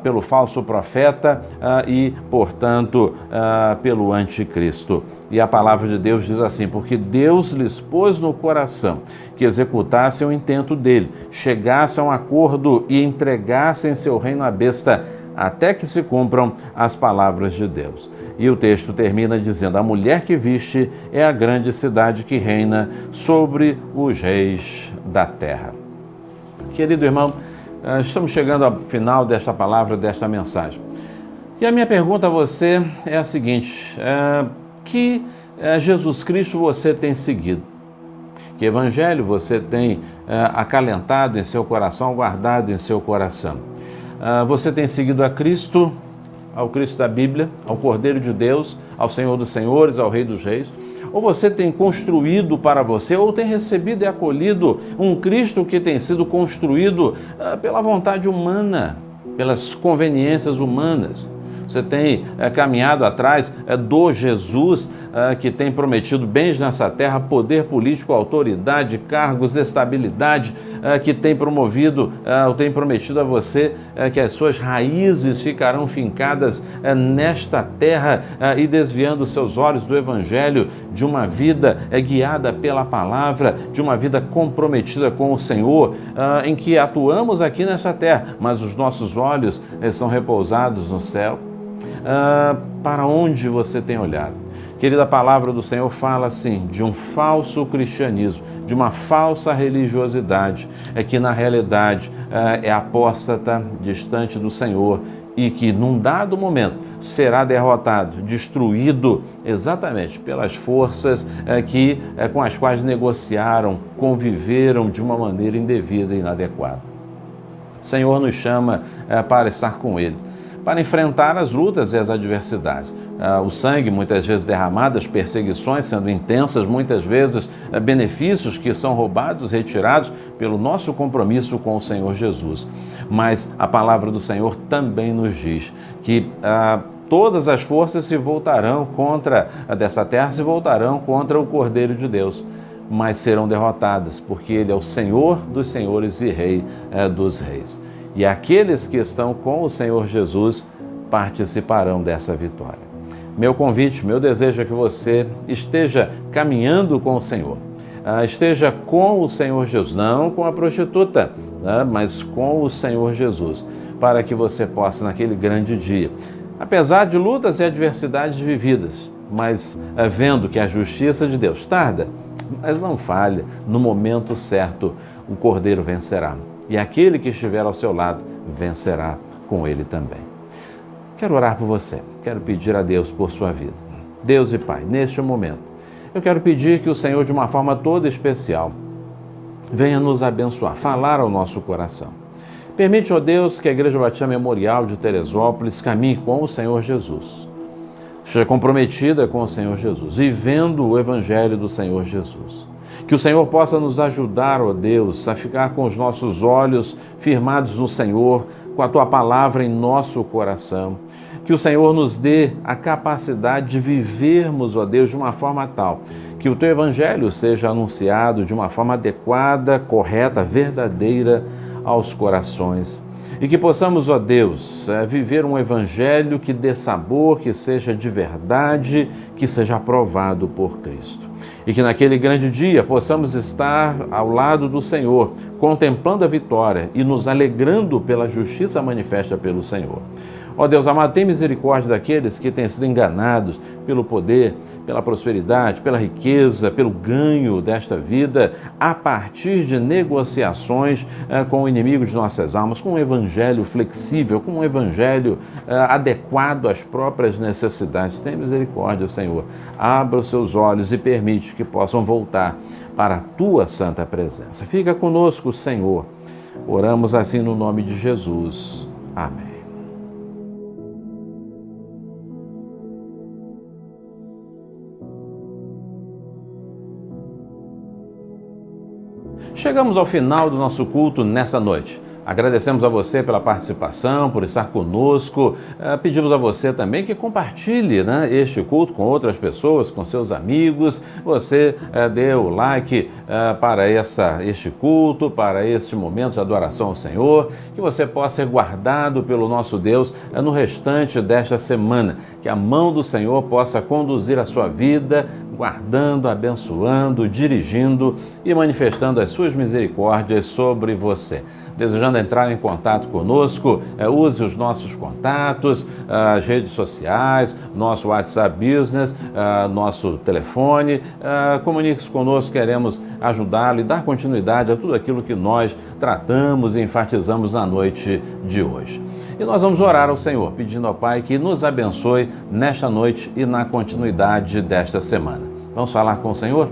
pelo falso profeta e, portanto, pelo anticristo. E a palavra de Deus diz assim, porque Deus lhes pôs no coração que executassem o intento dele, chegassem a um acordo e entregassem seu reino à besta, até que se cumpram as palavras de Deus. E o texto termina dizendo, a mulher que viste é a grande cidade que reina sobre os reis da terra. Querido irmão, estamos chegando ao final desta palavra, desta mensagem. E a minha pergunta a você é a seguinte, que Jesus Cristo você tem seguido? Que evangelho você tem acalentado em seu coração, guardado em seu coração? Você tem seguido a Cristo, ao Cristo da Bíblia, ao Cordeiro de Deus, ao Senhor dos Senhores, ao Rei dos Reis? Ou você tem construído para você, ou tem recebido e acolhido um Cristo que tem sido construído pela vontade humana, pelas conveniências humanas? Você tem caminhado atrás do Jesus que tem prometido bens nessa terra, poder político, autoridade, cargos, estabilidade, que tem promovido, ou tem prometido a você que as suas raízes ficarão fincadas nesta terra e desviando seus olhos do Evangelho, de uma vida guiada pela palavra, de uma vida comprometida com o Senhor, em que atuamos aqui nesta terra, mas os nossos olhos são repousados no céu. Para onde você tem olhado? Querida, a palavra do Senhor fala assim, de um falso cristianismo, de uma falsa religiosidade, que na realidade é apóstata, distante do Senhor e que num dado momento será derrotado, destruído exatamente pelas forças com as quais negociaram, conviveram de uma maneira indevida e inadequada. O Senhor nos chama para estar com Ele, para enfrentar as lutas e as adversidades. O sangue muitas vezes derramado, as perseguições sendo intensas, muitas vezes benefícios que são roubados, retirados pelo nosso compromisso com o Senhor Jesus. Mas a palavra do Senhor também nos diz que todas as forças se voltarão dessa terra, se voltarão contra o Cordeiro de Deus, mas serão derrotadas, porque Ele é o Senhor dos senhores e Rei dos reis. E aqueles que estão com o Senhor Jesus participarão dessa vitória. Meu convite, meu desejo é que você esteja caminhando com o Senhor, esteja com o Senhor Jesus, não com a prostituta, mas com o Senhor Jesus, para que você possa, naquele grande dia, apesar de lutas e adversidades vividas, mas vendo que a justiça de Deus tarda, mas não falha, no momento certo o Cordeiro vencerá. E aquele que estiver ao seu lado vencerá com ele também. Quero orar por você, quero pedir a Deus por sua vida. Deus e Pai, neste momento, eu quero pedir que o Senhor, de uma forma toda especial, venha nos abençoar, falar ao nosso coração. Permite, ó Deus, que a Igreja Batista Memorial de Teresópolis caminhe com o Senhor Jesus, esteja comprometida com o Senhor Jesus, vivendo o Evangelho do Senhor Jesus. Que o Senhor possa nos ajudar, ó Deus, a ficar com os nossos olhos firmados no Senhor, com a Tua palavra em nosso coração. Que o Senhor nos dê a capacidade de vivermos, ó Deus, de uma forma tal que o Teu Evangelho seja anunciado de uma forma adequada, correta, verdadeira aos corações. E que possamos, ó Deus, viver um Evangelho que dê sabor, que seja de verdade, que seja aprovado por Cristo. E que naquele grande dia possamos estar ao lado do Senhor, contemplando a vitória e nos alegrando pela justiça manifesta pelo Senhor. Ó Deus amado, tem misericórdia daqueles que têm sido enganados pelo poder, pela prosperidade, pela riqueza, pelo ganho desta vida, a partir de negociações com o inimigo de nossas almas, com um evangelho flexível, com um evangelho adequado às próprias necessidades. Tem misericórdia, Senhor. Abra os seus olhos e permite que possam voltar para a Tua santa presença. Fica conosco, Senhor. Oramos assim no nome de Jesus. Amém. Chegamos ao final do nosso culto nessa noite. Agradecemos a você pela participação, por estar conosco. Pedimos a você também que compartilhe este culto com outras pessoas, com seus amigos. Você dê o like para este culto, para este momento de adoração ao Senhor. Que você possa ser guardado pelo nosso Deus no restante desta semana. Que a mão do Senhor possa conduzir a sua vida, guardando, abençoando, dirigindo e manifestando as suas misericórdias sobre você. Desejando entrar em contato conosco, use os nossos contatos, as redes sociais, nosso WhatsApp Business, nosso telefone. Comunique-se conosco, queremos ajudá-lo e dar continuidade a tudo aquilo que nós tratamos e enfatizamos na noite de hoje. E nós vamos orar ao Senhor, pedindo ao Pai que nos abençoe nesta noite e na continuidade desta semana. Vamos falar com o Senhor?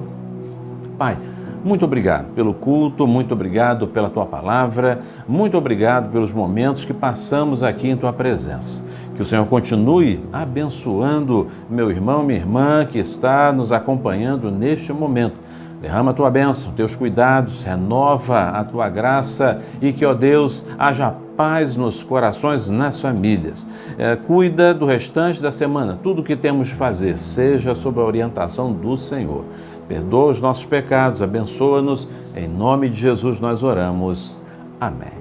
Pai, muito obrigado pelo culto, muito obrigado pela Tua palavra, muito obrigado pelos momentos que passamos aqui em Tua presença. Que o Senhor continue abençoando meu irmão, minha irmã que está nos acompanhando neste momento. Derrama a Tua bênção, Teus cuidados, renova a Tua graça e que, ó Deus, haja paz nos corações, nas famílias. Cuida do restante da semana, tudo o que temos de fazer, seja sob a orientação do Senhor. Perdoa os nossos pecados, abençoa-nos. Em nome de Jesus nós oramos. Amém.